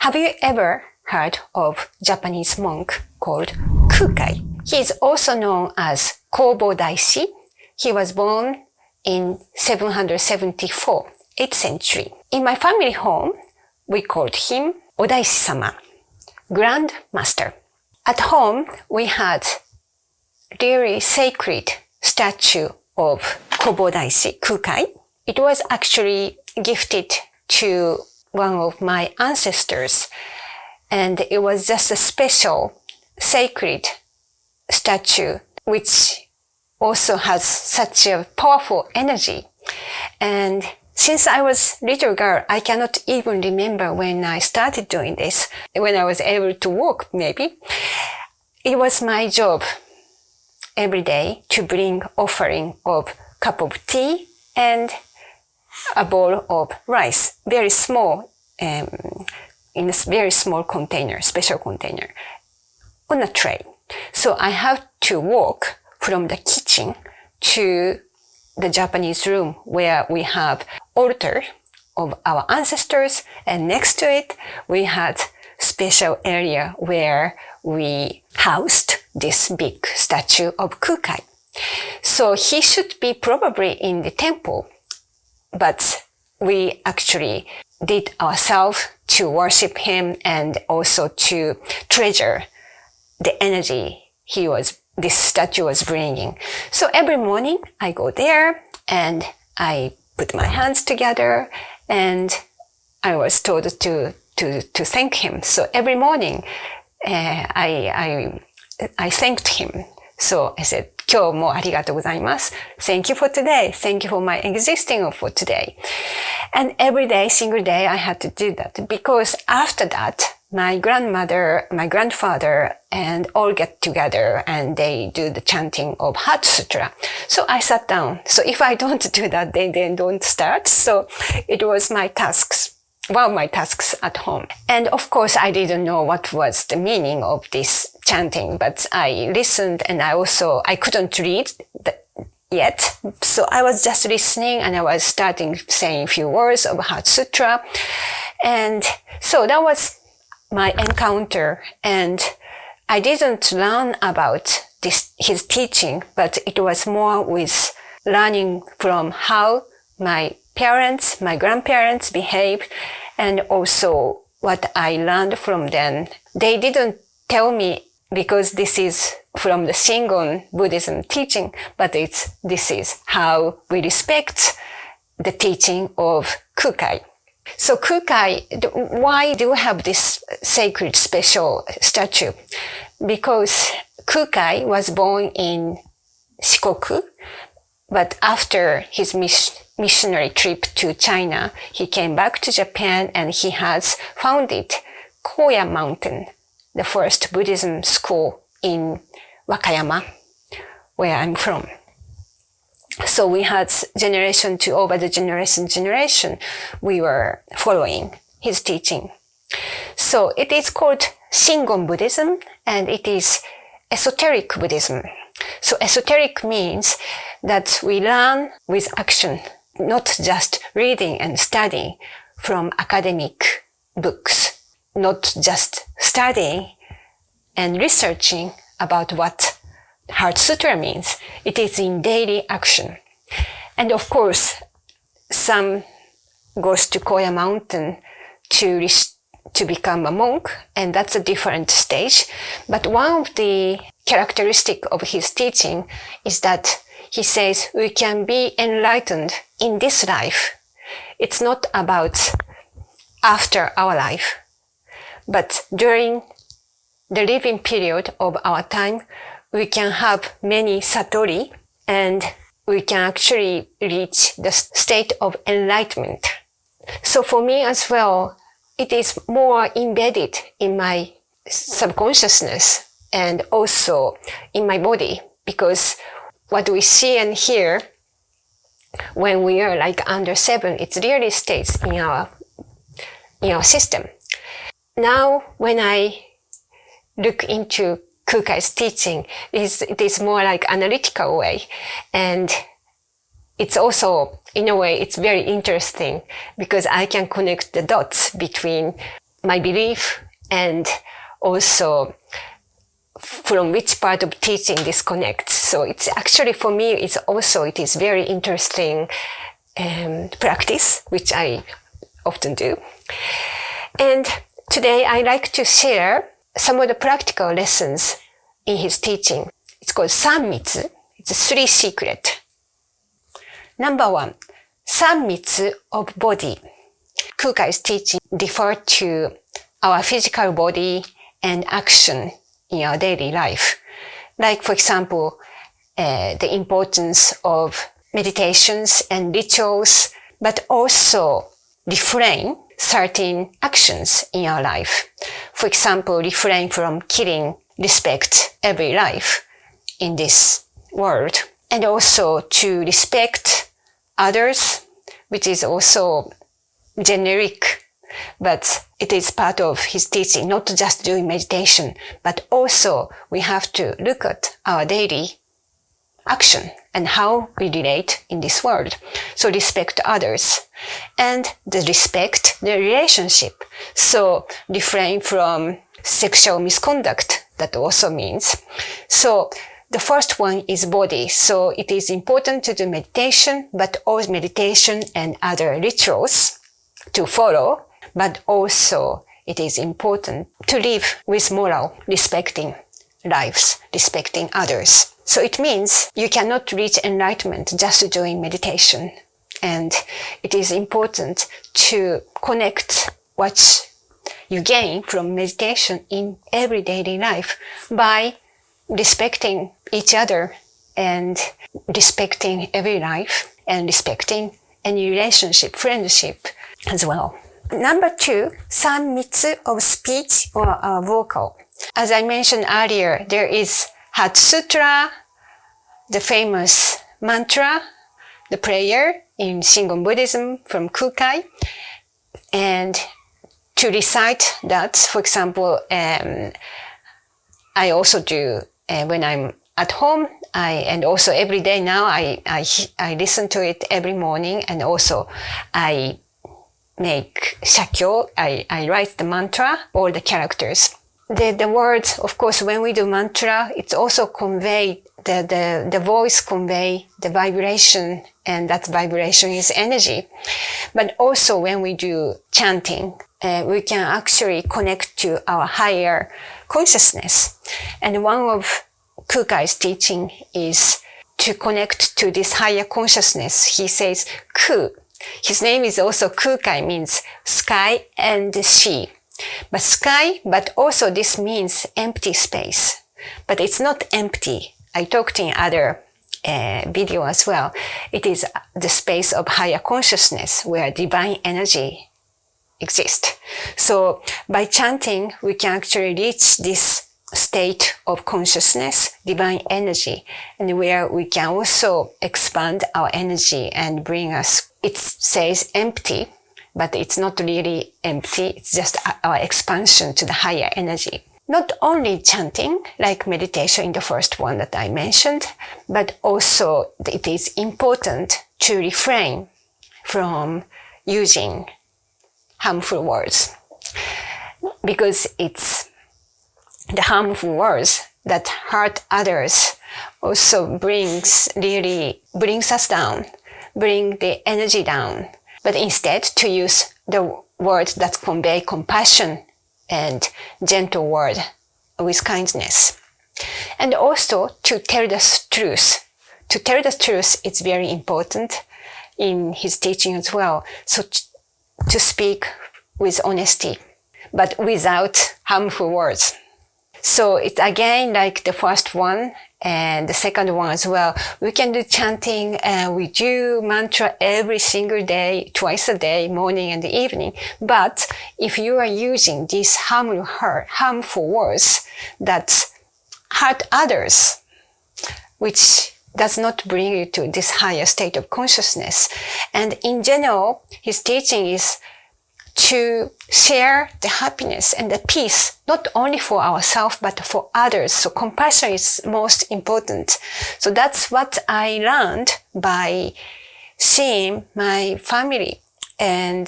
Have you ever heard of Japanese monk called Kukai? He is also known as Kobo Daishi. He was born in 774, 8th century. In my family home, we called him Odaishi-sama, Grand Master. At home, we had really sacred statue of Kobo Daishi, Kukai. It was actually gifted to one of my ancestors, and it was just a special sacred statue which also has such a powerful energy. And since I was a little girl, I cannot even remember when I started doing this, when I was able to walk maybe. It was my job every day to bring offering of cup of tea and a bowl of rice, very small, in a very small container, special container, on a tray. So I have to walk from the kitchen to the Japanese room where we have altar of our ancestors, and next to it we had special area where we housed this big statue of Kukai. So he should be probably in the temple, but we actually did ourselves to worship him and also to treasure the energy this statue was bringing. So every morning I go there and I put my hands together and I was told to thank him. So every morning I thanked him. So I said, 今日もありがとうございます. Thank you for today. Thank you for my existing for today. And every day, single day, I had to do that because after that, my grandmother, my grandfather, and all get together and they do the chanting of Heart Sutra. So I sat down. So if I don't do that, they don't start. So it was my tasks. One of my tasks at home. And of course, I didn't know what was the meaning of this chanting, but I listened and I couldn't read yet. So I was just listening and I was starting saying a few words of Heart Sutra. And so that was my encounter. And I didn't learn about his teaching, but it was more with learning from how my parents, my grandparents behaved, and also what I learned from them. They didn't tell me because this is from the Shingon Buddhism teaching, but this is how we respect the teaching of Kukai. So Kukai, why do we have this sacred special statue? Because Kukai was born in Shikoku, but after his missionary trip to China, he came back to Japan and he has founded Koya Mountain, the first Buddhism school in Wakayama, where I'm from. So we had generation to over the generation, we were following his teaching. So it is called Shingon Buddhism and it is esoteric Buddhism. So esoteric means that we learn with action, not just reading and studying from academic books, not just studying and researching about what Heart Sutra means. It is in daily action. And of course, some goes to Koya Mountain to become a monk, and that's a different stage. But one of the characteristic of his teaching is that he says we can be enlightened in this life. It's not about after our life, but during the living period of our time, we can have many satori and we can actually reach the state of enlightenment. So for me as well, it is more embedded in my subconsciousness and also in my body, because what we see and hear when we are like under 7, it really stays in our system. Now, when I look into Kukai's teaching, it is more like analytical way, and it's also, in a way, it's very interesting because I can connect the dots between my belief, and also from which part of teaching this connects. So it's actually, for me, it is very interesting practice, which I often do. And today I like to share some of the practical lessons in his teaching. It's called Sanmitsu. It's 3 secrets. Number 1, Sanmitsu of body. Kukai's teaching refer to our physical body and action in our daily life. Like, for example, the importance of meditations and rituals, but also refrain certain actions in our life. For example, refrain from killing, respect every life in this world. And also to respect others, which is also generic, but it is part of his teaching, not just doing meditation, but also we have to look at our daily action and how we relate in this world. So respect others and respect the relationship. So refrain from sexual misconduct, that also means. So the first one is body. So it is important to do meditation, but also meditation and other rituals to follow, but also it is important to live with moral, respecting lives, respecting others. So it means you cannot reach enlightenment just doing meditation. And it is important to connect what you gain from meditation in everyday life by respecting each other and respecting every life and respecting any relationship, friendship as well. Number 2, Sanmitsu of speech or vocal. As I mentioned earlier, there is Heart Sutra, the famous mantra, the prayer in Shingon Buddhism from Kukai. And to recite that, for example, I also do when I'm at home, and also every day now, I listen to it every morning, and also I make shakyo, I write the mantra, all the characters. The words, of course, when we do mantra, it's also convey, the voice convey the vibration, and that vibration is energy. But also when we do chanting, we can actually connect to our higher consciousness. And one of Kukai's teaching is to connect to this higher consciousness. He says, Ku. His name is also Kukai, means sky and sea. But sky, but also this means empty space. But it's not empty. I talked in other video as well. It is the space of higher consciousness where divine energy exists. So by chanting, we can actually reach this state of consciousness, divine energy, and where we can also expand our energy and bring us, it says empty, but it's not really empty. It's just our expansion to the higher energy. Not only chanting, like meditation in the first one that I mentioned, but also it is important to refrain from using harmful words, because it's the harmful words that hurt others also brings us down, bring the energy down. But instead to use the words that convey compassion and gentle word with kindness. And also to tell the truth. To tell the truth is very important in his teaching as well. So to speak with honesty, but without harmful words. So it's again like the first one and the second one as well. We can do chanting and we do mantra every single day, twice a day, morning and evening. But if you are using these harmful words that hurt others, which does not bring you to this higher state of consciousness. And in general, his teaching is to share the happiness and the peace, not only for ourselves, but for others. So compassion is most important. So that's what I learned by seeing my family and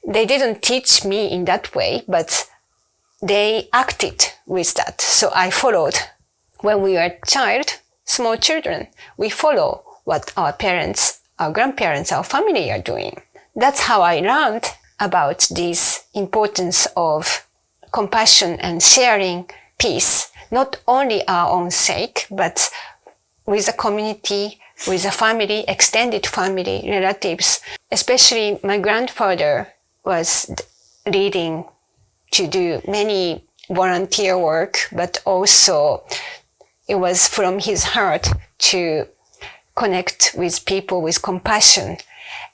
they didn't teach me in that way, but they acted with that. So I followed. When we were small children, we follow what our parents, our grandparents, our family are doing. That's how I learned about this importance of compassion and sharing peace, not only our own sake, but with the community, with the family, extended family, relatives. Especially my grandfather was leading to do many volunteer work, but also it was from his heart to connect with people with compassion.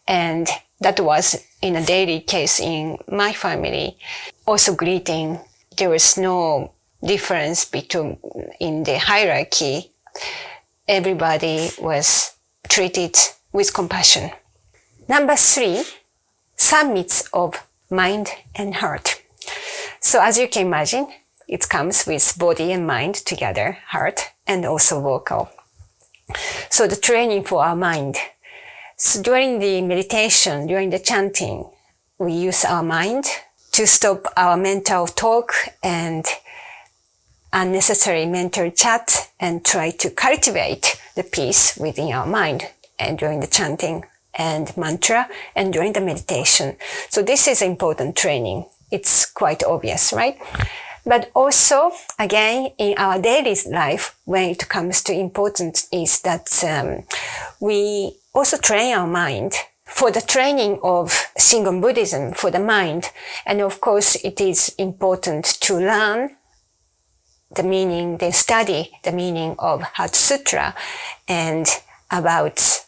And that was in a daily case in my family. Also greeting, there was no difference in the hierarchy. Everybody was treated with compassion. Number 3, Sanmitsu of mind and heart. So as you can imagine, it comes with body and mind together, heart, and also vocal. So the training for our mind. So during the meditation, during the chanting, we use our mind to stop our mental talk and unnecessary mental chat and try to cultivate the peace within our mind and during the chanting and mantra and during the meditation. So this is important training. It's quite obvious, right? But also, again, in our daily life, when it comes to importance is that we also train our mind for the training of Shingon Buddhism for the mind. And of course, it is important to learn the meaning, then study the meaning of Heart Sutra and about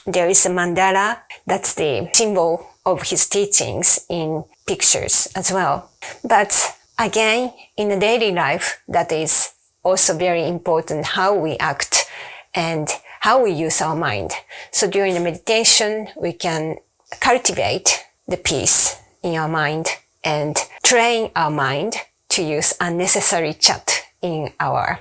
there is a mandala, that's the symbol of his teachings in pictures as well. But again, in the daily life, that is also very important how we act and how we use our mind. So during the meditation, we can cultivate the peace in our mind and train our mind to use unnecessary chat in our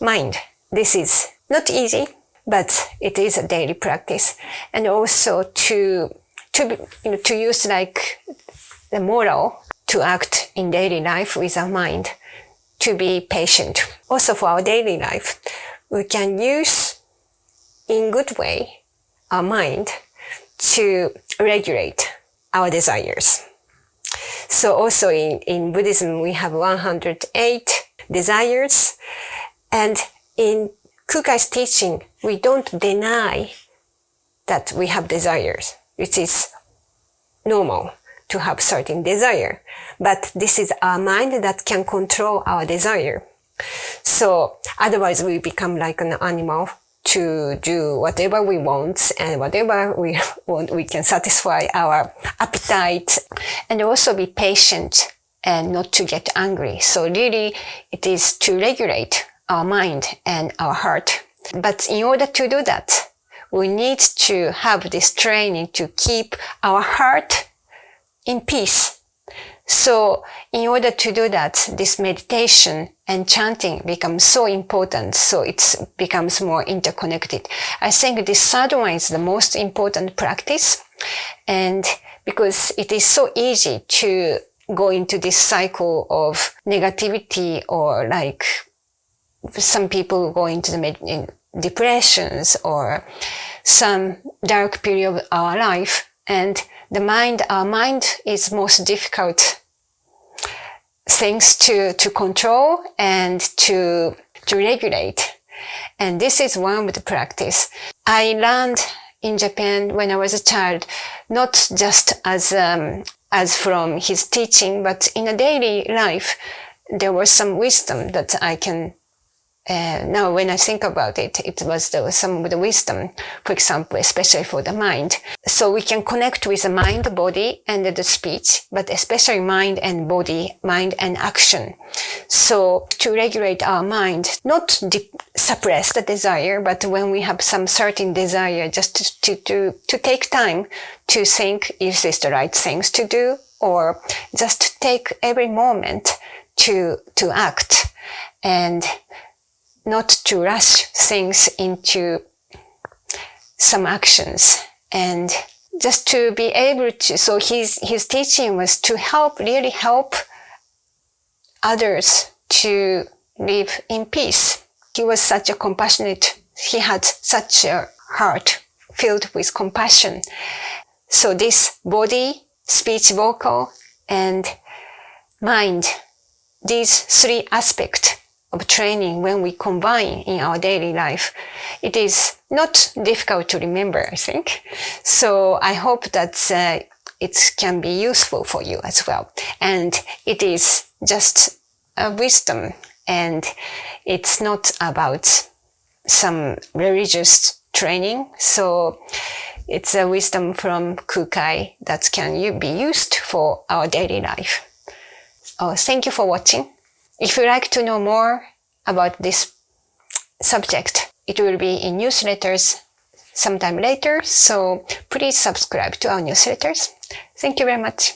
mind. This is not easy, but it is a daily practice. And also to use like the moral to act in daily life with our mind, to be patient. Also for our daily life, we can use in good way our mind to regulate our desires. So also in Buddhism, we have 108 desires. And in Kukai's teaching, we don't deny that we have desires. It is normal to have certain desire. But this is our mind that can control our desire. So otherwise we become like an animal to do whatever we want, and whatever we want, we can satisfy our appetite, and also be patient and not to get angry. So really it is to regulate our mind and our heart. But in order to do that, we need to have this training to keep our heart in peace. So in order to do that, this meditation and chanting becomes so important. So it becomes more interconnected. I think this third one is the most important practice. And because it is so easy to go into this cycle of negativity, or like some people go into the depressions or some dark period of our life. And our mind is most difficult things to control and to regulate. And this is one of the practice. I learned in Japan when I was a child, not just as from his teaching, but in a daily life, there was some wisdom that I can now when I think about it, it was some of the wisdom, for example, especially for the mind. So we can connect with the mind, body, and the speech, but especially mind and body, mind and action. So to regulate our mind, not suppress the desire, but when we have some certain desire, just to take time to think, is this the right things to do? Or just take every moment to act, and not to rush things into some actions. And just to be able to, so his teaching was to really help others to live in peace. He was such a compassionate, he had such a heart filled with compassion. So this body, speech, vocal, and mind, these three aspects of training, when we combine in our daily life, it is not difficult to remember, I think. So I hope that it can be useful for you as well. And it is just a wisdom, and it's not about some religious training. So it's a wisdom from Kukai that can be used for our daily life. Oh, thank you for watching. If you'd like to know more about this subject, it will be in newsletters sometime later, so please subscribe to our newsletters. Thank you very much.